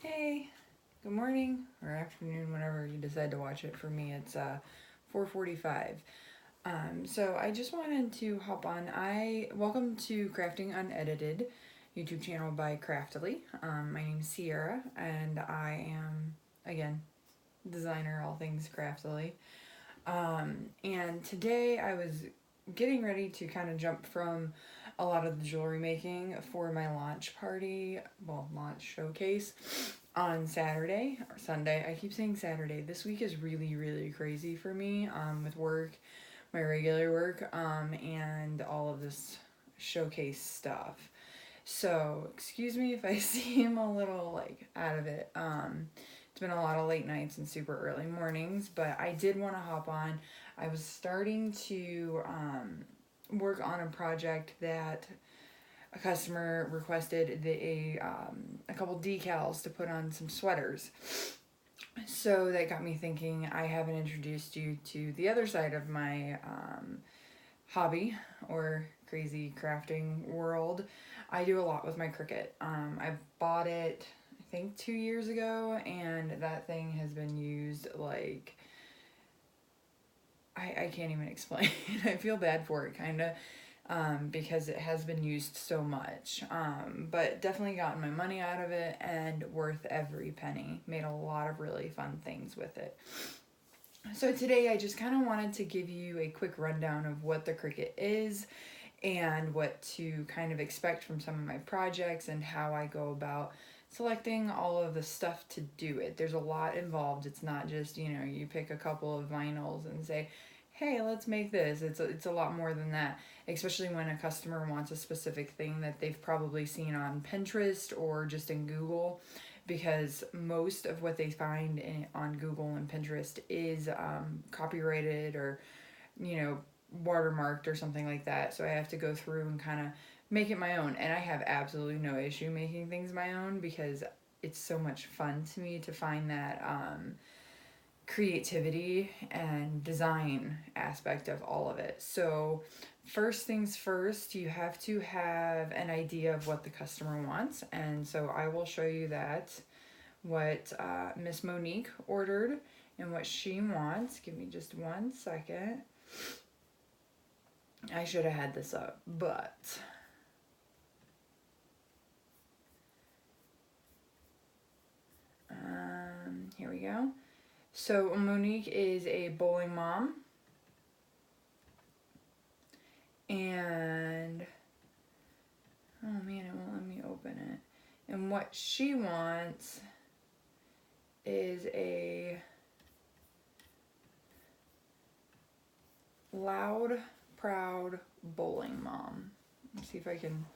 Hey, good morning or afternoon, whenever you decide to watch it. For me, it's 4:45. So I just wanted to hop on. I welcome to Crafting Unedited, YouTube channel by Craftily. My name is Sierra, and I am again designer, all things Craftily. And today I was getting ready to kind of jump from a lot of the jewelry making for my launch party, launch showcase on Saturday or Sunday. I keep saying Saturday. This week is really, really crazy for me with work, my regular work, and all of this showcase stuff. So, excuse me if I seem a little like out of it. It's been a lot of late nights and super early mornings, but I did want to hop on. I was starting to work on a project that a customer requested a couple decals to put on some sweaters. So that got me thinking, I haven't introduced you to the other side of my hobby or crazy crafting world. I do a lot with my Cricut. I bought it, I think, 2 years ago, and that thing has been used like I can't even explain. I feel bad for it, kind of, because it has been used so much. But definitely gotten my money out of it and worth every penny. Made a lot of really fun things with it. So today I just kind of wanted to give you a quick rundown of what the Cricut is and what to kind of expect from some of my projects and how I go about selecting all of the stuff to do it. There's a lot involved. It's not just, you pick a couple of vinyls and say, hey, let's make this. It's a lot more than that, especially when a customer wants a specific thing that they've probably seen on Pinterest or just in Google, because most of what they find on Google and Pinterest is copyrighted or, watermarked or something like that. So I have to go through and kind of make it my own. And I have absolutely no issue making things my own because it's so much fun to me to find that creativity and design aspect of all of it. So first things first, you have to have an idea of what the customer wants. And so I will show you what Miss Monique ordered and what she wants. Give me just 1 second. I should have had this up, but here we go. So Monique is a bowling mom, and oh man, it won't let me open it. And what she wants is a loud, proud bowling mom. Let's see if I can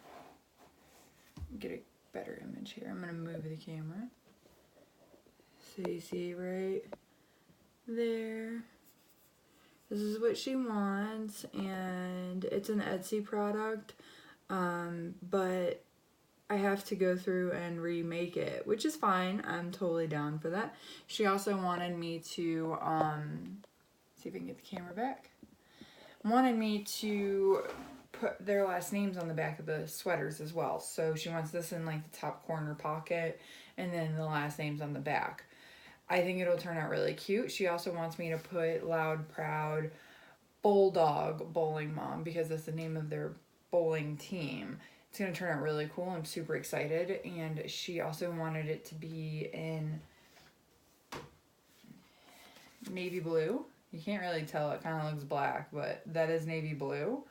get a better image here. I'm gonna move the camera. So you see right there. This is what she wants, and it's an Etsy product, but I have to go through and remake it, which is fine. I'm totally down for that. She also wanted me to, see if I can get the camera back, wanted me to put their last names on the back of the sweaters as well. So she wants this in like the top corner pocket and then the last names on the back. I think it'll turn out really cute. She also wants me to put Loud, Proud, Bulldog Bowling Mom because that's the name of their bowling team. It's going to turn out really cool. I'm super excited. And she also wanted it to be in navy blue. You can't really tell. It kind of looks black, but that is navy blue.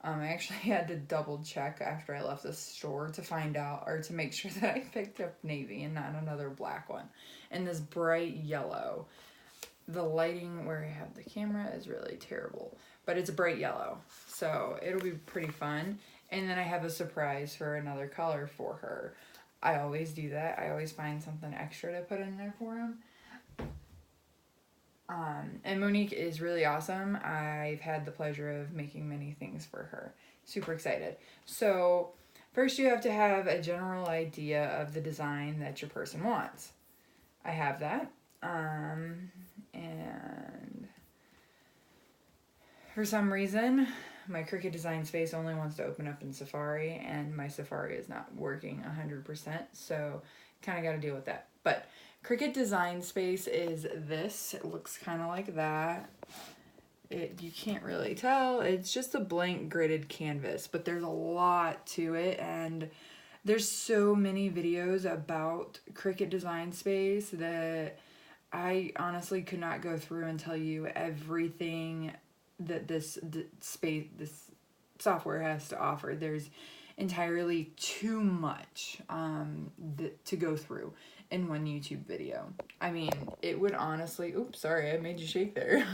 I actually had to double check after I left the store to find out, or to make sure that I picked up navy and not another black one. And this bright yellow. The lighting where I have the camera is really terrible, but it's a bright yellow, so it'll be pretty fun. And then I have a surprise for another color for her. I always do that. I always find something extra to put in there for him. And Monique is really awesome. I've had the pleasure of making many things for her. Super excited. So first you have to have a general idea of the design that your person wants. I have that. And for some reason, my Cricut design space only wants to open up in Safari, and my Safari is not working 100%. So kind of got to deal with that. But Cricut Design Space is this. It looks kind of like that. You can't really tell. It's just a blank gridded canvas, but there's a lot to it, and there's so many videos about Cricut Design Space that I honestly could not go through and tell you everything that this software has to offer. There's entirely too much to go through in one YouTube video. I mean, it would honestly, oops, sorry, I made you shake there.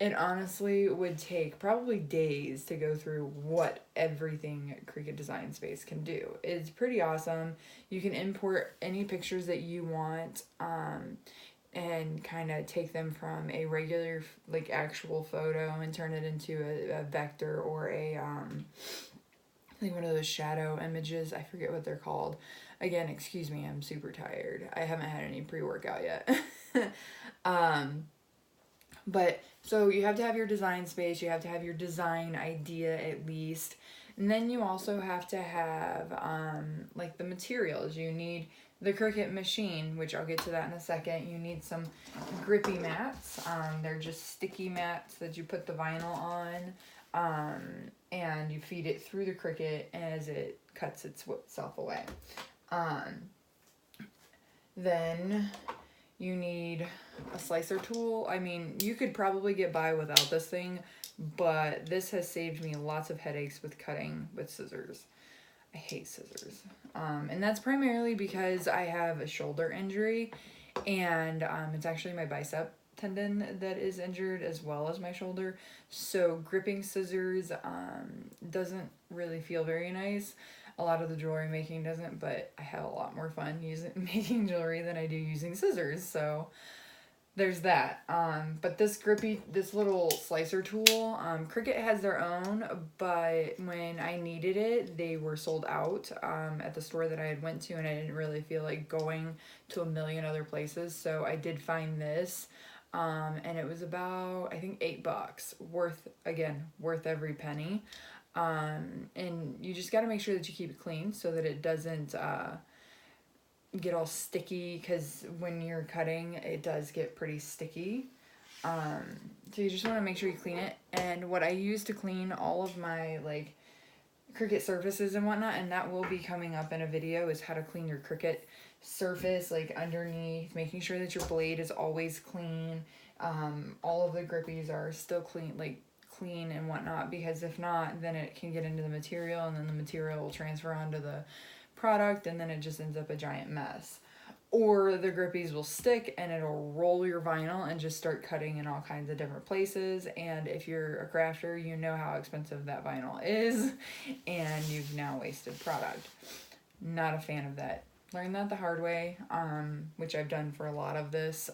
It honestly would take probably days to go through what everything Cricut Design Space can do. It's pretty awesome. You can import any pictures that you want, and kind of take them from a regular, like, actual photo and turn it into a vector or a, like one of those shadow images. I forget what they're called. Again, excuse me, I'm super tired. I haven't had any pre-workout yet. But so you have to have your design space, you have to have your design idea at least, and then you also have to have like the materials. You need the Cricut machine, which I'll get to that in a second. You need some grippy mats. They're just sticky mats that you put the vinyl on, and you feed it through the Cricut as it cuts itself away. Then you need a slicer tool. I mean, you could probably get by without this thing, but this has saved me lots of headaches with cutting with scissors. I hate scissors. And that's primarily because I have a shoulder injury, and it's actually my bicep tendon that is injured as well as my shoulder. So gripping scissors doesn't really feel very nice. A lot of the jewelry making doesn't, but I have a lot more fun making jewelry than I do using scissors. So there's that. But this little slicer tool, Cricut has their own, but when I needed it, they were sold out at the store that I had went to, and I didn't really feel like going to a million other places. So I did find this, and it was about, I think, $8, worth every penny. And you just got to make sure that you keep it clean so that it doesn't get all sticky, because when you're cutting, it does get pretty sticky. So you just want to make sure you clean it. And what I use to clean all of my, like, Cricut surfaces and whatnot, and that will be coming up in a video, is how to clean your Cricut surface, like underneath, making sure that your blade is always clean. All of the grippies are still clean and whatnot, because if not, then it can get into the material, and then the material will transfer onto the product, and then it just ends up a giant mess. Or the grippies will stick and it'll roll your vinyl and just start cutting in all kinds of different places. And if you're a crafter, you know how expensive that vinyl is, and you've now wasted product. Not a fan of that. Learned that the hard way, which I've done for a lot of this.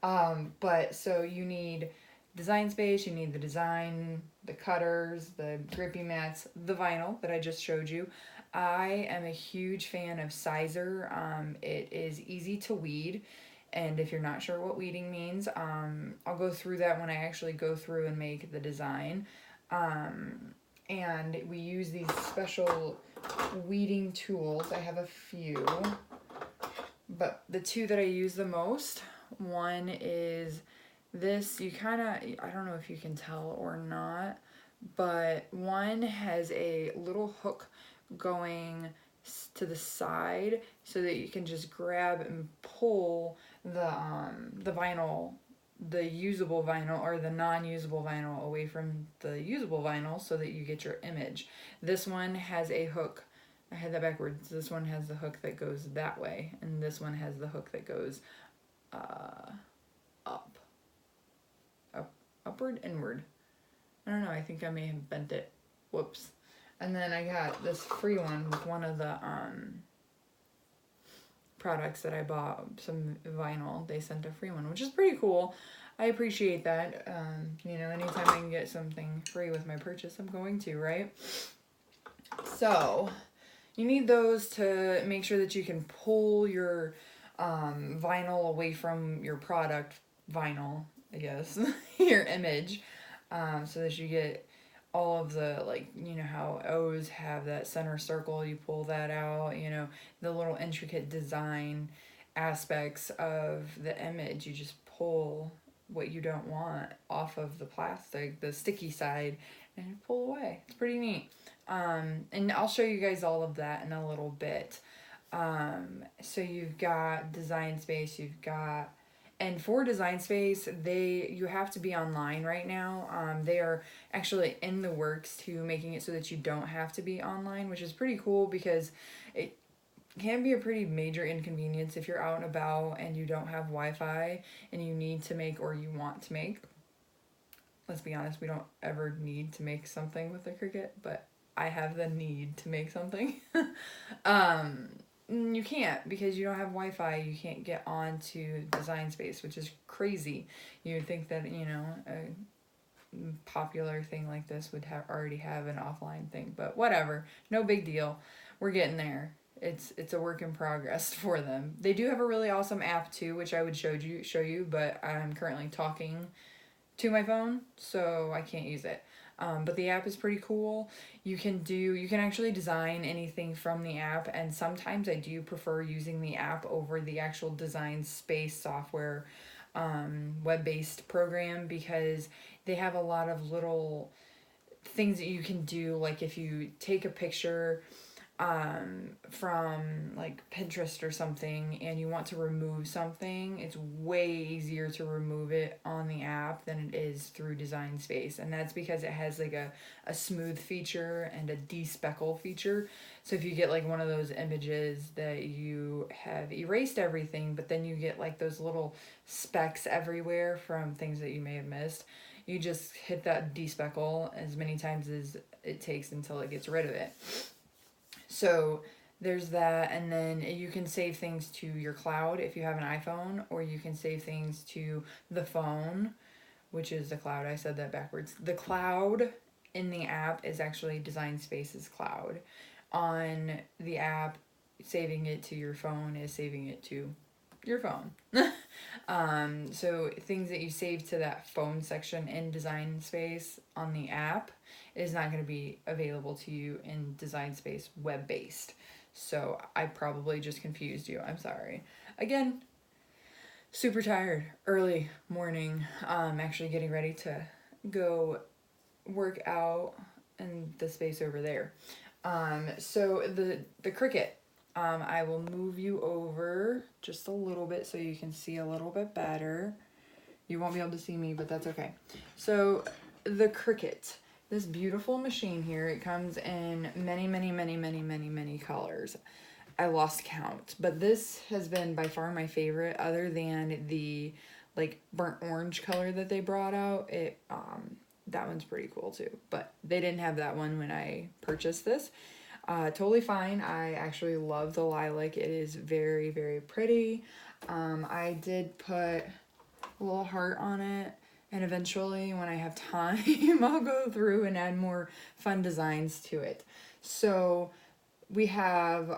But so you need design space, you need the design, the cutters, the grippy mats, the vinyl that I just showed you. I am a huge fan of Sizer. It is easy to weed, and if you're not sure what weeding means, I'll go through that when I actually go through and make the design. And we use these special weeding tools. I have a few, but the two that I use the most, one is this. You kind of, I don't know if you can tell or not, but one has a little hook going to the side so that you can just grab and pull the vinyl, the usable vinyl or the non-usable vinyl away from the usable vinyl so that you get your image. This one has a hook. I had that backwards. This one has the hook that goes that way, and this one has the hook that goes upward, inward. I don't know, I think I may have bent it. Whoops. And then I got this free one with one of the products that I bought, some vinyl. They sent a free one, which is pretty cool. I appreciate that. You know, anytime I can get something free with my purchase, I'm going to, right? So you need those to make sure that you can pull your vinyl away from your product vinyl, I guess, your image, so that you get all of the, like, you know how O's have that center circle, you pull that out, you know, the little intricate design aspects of the image, you just pull what you don't want off of the plastic, the sticky side, and you pull away. It's pretty neat. And I'll show you guys all of that in a little bit. So you've got Design Space, you've got, and for Design Space, you have to be online right now. They are actually in the works to making it so that you don't have to be online, which is pretty cool because it can be a pretty major inconvenience if you're out and about and you don't have Wi-Fi and you need to make, or you want to make. Let's be honest, we don't ever need to make something with the Cricut, but I have the need to make something. You can't because you don't have Wi-Fi. You can't get onto Design Space, which is crazy. You would think that, you know, a popular thing like this would already have an offline thing, but whatever. No big deal. We're getting there. It's a work in progress for them. They do have a really awesome app too, which I would show you, but I'm currently talking to my phone, so I can't use it. But the app is pretty cool. You can actually design anything from the app, and sometimes I do prefer using the app over the actual Design Space software web-based program, because they have a lot of little things that you can do, like if you take a picture from like Pinterest or something and you want to remove something, it's way easier to remove it on the app than it is through Design Space. And that's because it has like a smooth feature and a despeckle feature. So if you get like one of those images that you have erased everything, but then you get like those little specks everywhere from things that you may have missed, you just hit that despeckle as many times as it takes until it gets rid of it. So there's that, and then you can save things to your cloud if you have an iPhone, or you can save things to the phone, which is the cloud. I said that backwards. The cloud in the app is actually Design Space's cloud. On the app, saving it to your phone is saving it to your phone. So things that you save to that phone section in Design Space on the app is not going to be available to you in Design Space web-based. So I probably just confused you. I'm sorry. Again, super tired. Early morning. Actually getting ready to go work out in the space over there. So the Cricut. I will move you over just a little bit so you can see a little bit better. You won't be able to see me, but that's okay. So the Cricut, this beautiful machine here, it comes in many colors. I lost count, but this has been by far my favorite, other than the like burnt orange color that they brought out. That one's pretty cool too, but they didn't have that one when I purchased this. Totally fine. I actually love the lilac. It is very, very pretty. I did put a little heart on it, and eventually when I have time, I'll go through and add more fun designs to it. So we have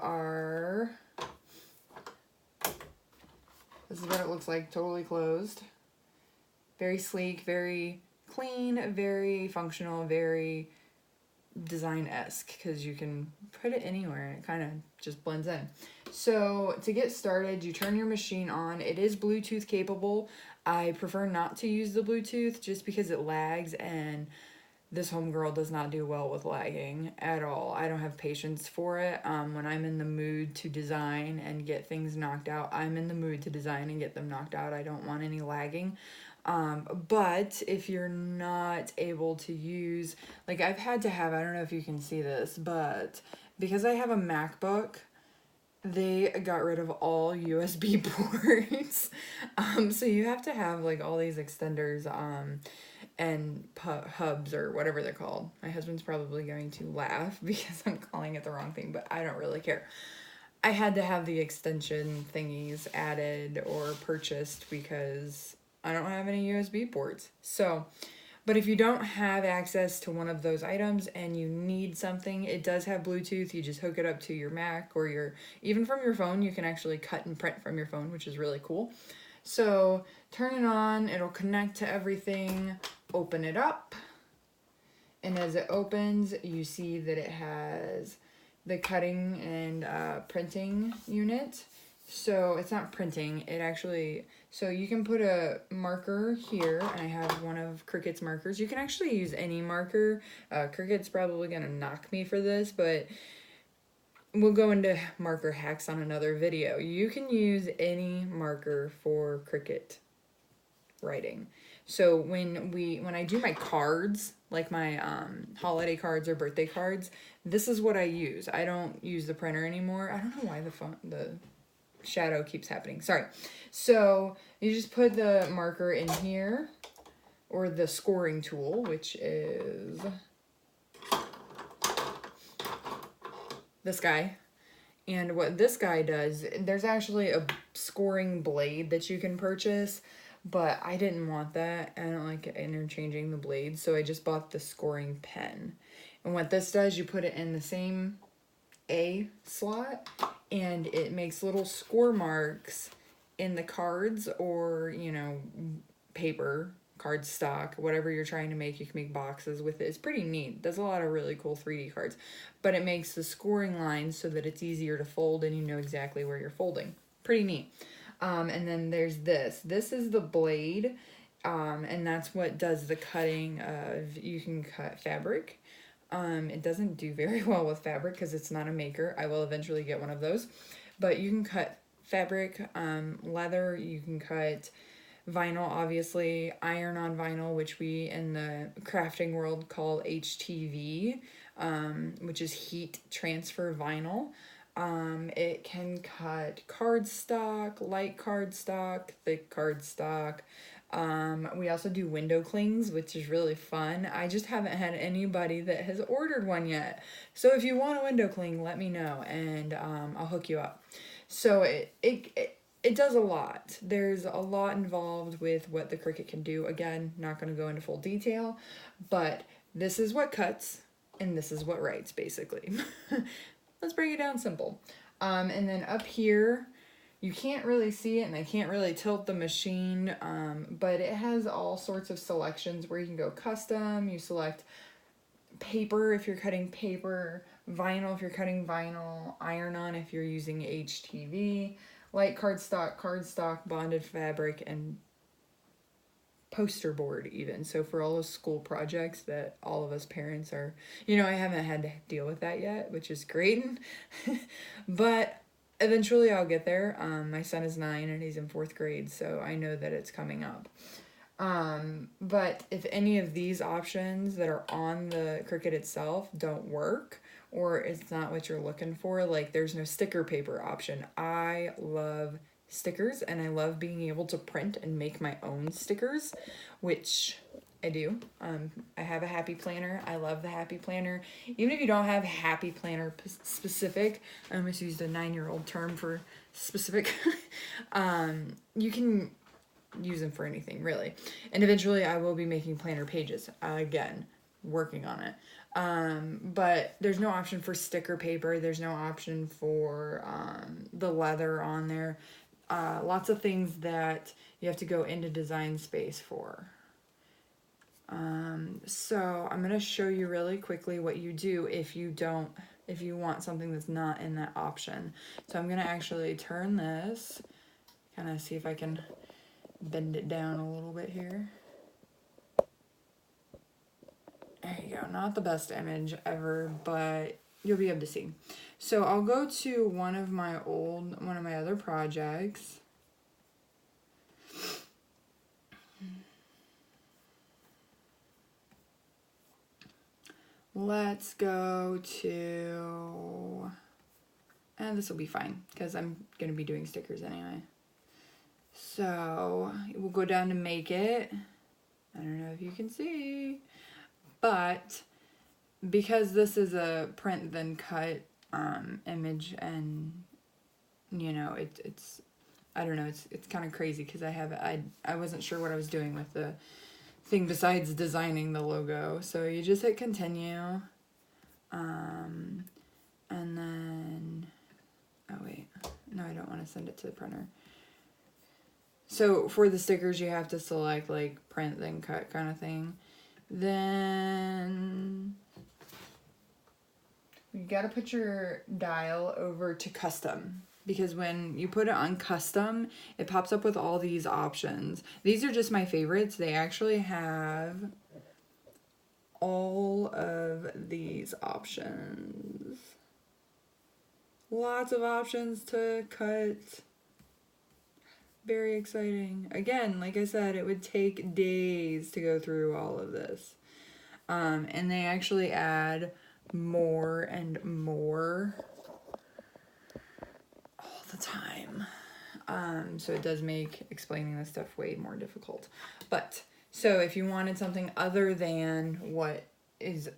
this is what it looks like, totally closed. Very sleek, very clean, very functional, very design-esque, because you can put it anywhere and it kind of just blends in. So to get started, you turn your machine on. It is Bluetooth capable. I prefer not to use the Bluetooth just because it lags, and this homegirl does not do well with lagging at all. I don't have patience for it. When I'm in the mood to design and get things knocked out, I'm in the mood to design and get them knocked out. I don't want any lagging. But if you're not able to use, like I've had to have, I don't know if you can see this, but because I have a MacBook, they got rid of all USB ports. So you have to have like all these extenders, and hubs or whatever they're called. My husband's probably going to laugh because I'm calling it the wrong thing, but I don't really care. I had to have the extension thingies added or purchased because I don't have any USB ports. So, but if you don't have access to one of those items and you need something, it does have Bluetooth. You just hook it up to your Mac, or even from your phone. You can actually cut and print from your phone, which is really cool. So turn it on, it'll connect to everything, open it up, And as it opens, you see that it has the cutting and printing unit. So it's not printing, it actually, so you can put a marker here, and I have one of Cricut's markers. You can actually use any marker. Cricut's probably gonna knock me for this, but we'll go into marker hacks on another video. You can use any marker for Cricut writing. So when I do my cards, like my holiday cards or birthday cards, this is what I use. I don't use the printer anymore. I don't know why the shadow keeps happening. Sorry. So you just put the marker in here, or the scoring tool, which is this guy. And what this guy does, there's actually a scoring blade that you can purchase, but I didn't want that. I don't like interchanging the blades, so I just bought the scoring pen. And what this does, you put it in the same A slot, and it makes little score marks in the cards, or, you know, paper, cardstock, whatever you're trying to make. You can make boxes with it. It's pretty neat. It does a lot of really cool 3D cards, but it makes the scoring lines so that it's easier to fold and you know exactly where you're folding. Pretty neat. And then there's this. This is the blade, and that's what does the cutting of, you can cut fabric. It doesn't do very well with fabric because it's not a maker. I will eventually get one of those. But you can cut fabric, leather, you can cut vinyl, obviously, iron on vinyl, which we in the crafting world call HTV, which is heat transfer vinyl. It can cut cardstock, light cardstock, thick cardstock. We also do window clings, which is really fun. I just haven't had anybody that has ordered one yet. So if you want a window cling, let me know, and I'll hook you up. So it does a lot. There's a lot involved with what the Cricut can do. Again, not going to go into full detail, but this is what cuts and this is what writes, basically. Let's break it down simple. And then up here, you can't really see it, and I can't really tilt the machine, but it has all sorts of selections where you can go custom. You select paper if you're cutting paper, vinyl if you're cutting vinyl, iron-on if you're using HTV, light cardstock, bonded fabric, and poster board even. So for all those school projects that all of us parents are, you know, I haven't had to deal with that yet, which is great. But eventually I'll get there. My son is 9 and he's in 4th grade, so I know that it's coming up. But if any of these options that are on the Cricut itself don't work, or it's not what you're looking for, like there's no sticker paper option. I love stickers, and I love being able to print and make my own stickers, which I do. I have a happy planner. I love the happy planner. Even if you don't have happy planner specific, I almost used a 9-year-old term for specific, you can use them for anything, really. And eventually I will be making planner pages, again, working on it. But there's no option for sticker paper. There's no option for the leather on there. Lots of things that you have to go into design space for. So I'm going to show you really quickly what you do if you want something that's not in that option. So I'm going to actually turn this, kind of see if I can bend it down a little bit here. There you go. Not the best image ever, but you'll be able to see. So I'll go to one of my other projects. Let's go to, and this will be fine because I'm going to be doing stickers anyway. So we'll go down to make it. I don't know if you can see, but because this is a print then cut image, and you know it's I don't know, it's kind of crazy because I wasn't sure what I was doing with the thing besides designing the logo. So you just hit continue, and then, oh wait, no, I don't want to send it to the printer. So for the stickers you have to select like print then cut kind of thing. Then you gotta put your dial over to custom, because when you put it on custom, it pops up with all these options. These are just my favorites. They actually have all of these options. Lots of options to cut. Very exciting. Again, like I said, it would take days to go through all of this. And they actually add more and more all the time. So it does make explaining this stuff way more difficult. But, so if you wanted something other than what is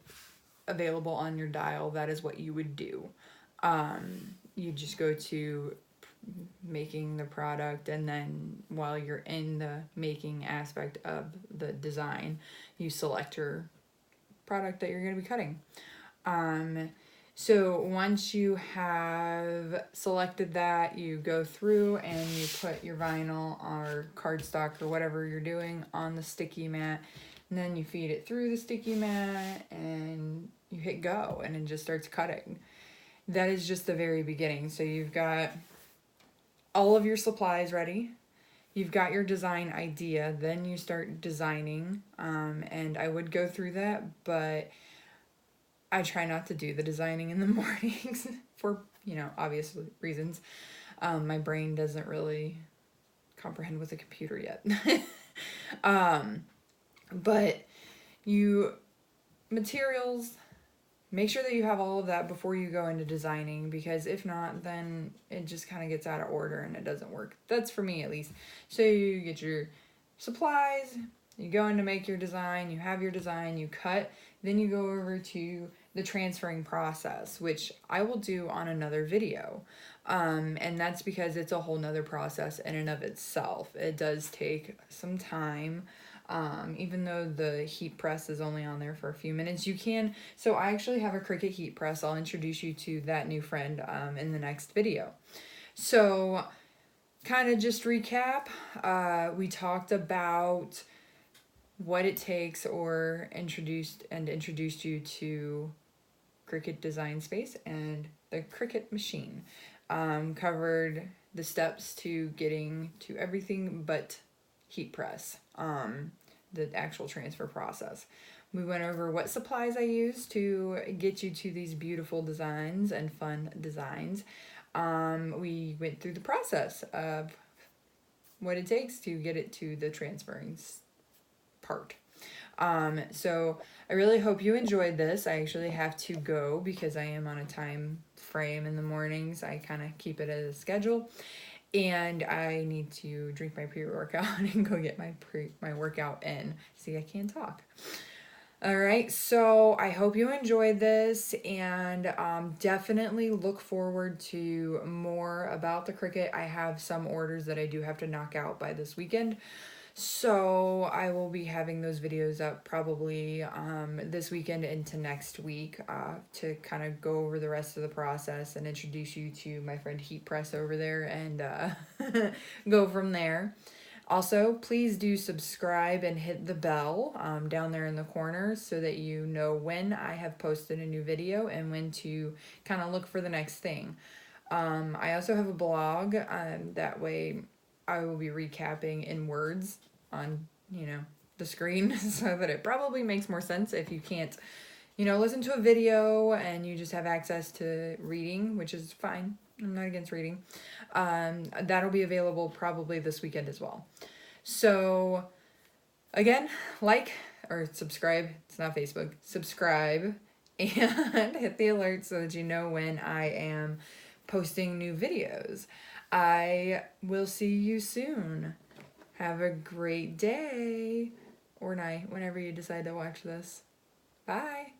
available on your dial, that is what you would do. You just go to making the product, and then while you're in the making aspect of the design, you select your product that you're going to be cutting. So once you have selected that, you go through and you put your vinyl or cardstock or whatever you're doing on the sticky mat, and then you feed it through the sticky mat and you hit go, and it just starts cutting. That is just the very beginning. So you've got all of your supplies ready. You've got your design idea, then you start designing, and I would go through that, but I try not to do the designing in the mornings for, obvious reasons. My brain doesn't really comprehend with a computer yet. But materials, make sure that you have all of that before you go into designing, because if not, then it just kind of gets out of order and it doesn't work. That's for me, at least. So you get your supplies, you go in to make your design, you have your design, you cut, then you go over to the transferring process, which I will do on another video. And that's because it's a whole nother process in and of itself. It does take some time. Even though the heat press is only on there for a few minutes, so I actually have a Cricut heat press. I'll introduce you to that new friend in the next video. So kind of just recap, we talked about what it takes, or introduced you to Cricut Design Space and the Cricut machine. Covered the steps to getting to everything but heat press, the actual transfer process. We went over what supplies I use to get you to these beautiful designs and fun designs. We went through the process of what it takes to get it to the transferring part. So I really hope you enjoyed this. I actually have to go because I am on a time frame in the mornings. I kind of keep it as a schedule. And I need to drink my pre-workout and go get my workout in. See, I can't talk. All right, so I hope you enjoyed this, and definitely look forward to more about the Cricut. I have some orders that I do have to knock out by this weekend. So I will be having those videos up probably this weekend into next week to kind of go over the rest of the process and introduce you to my friend Heat Press over there, and go from there. Also, please do subscribe and hit the bell down there in the corner so that you know when I have posted a new video and when to kind of look for the next thing. I also have a blog, that way I will be recapping in words on, the screen so that it probably makes more sense if you can't, listen to a video and you just have access to reading, which is fine. I'm not against reading. That'll be available probably this weekend as well. So again, like or subscribe. It's not Facebook. Subscribe and hit the alert so that you know when I am posting new videos. I will see you soon. Have a great day or night whenever you decide to watch this. Bye.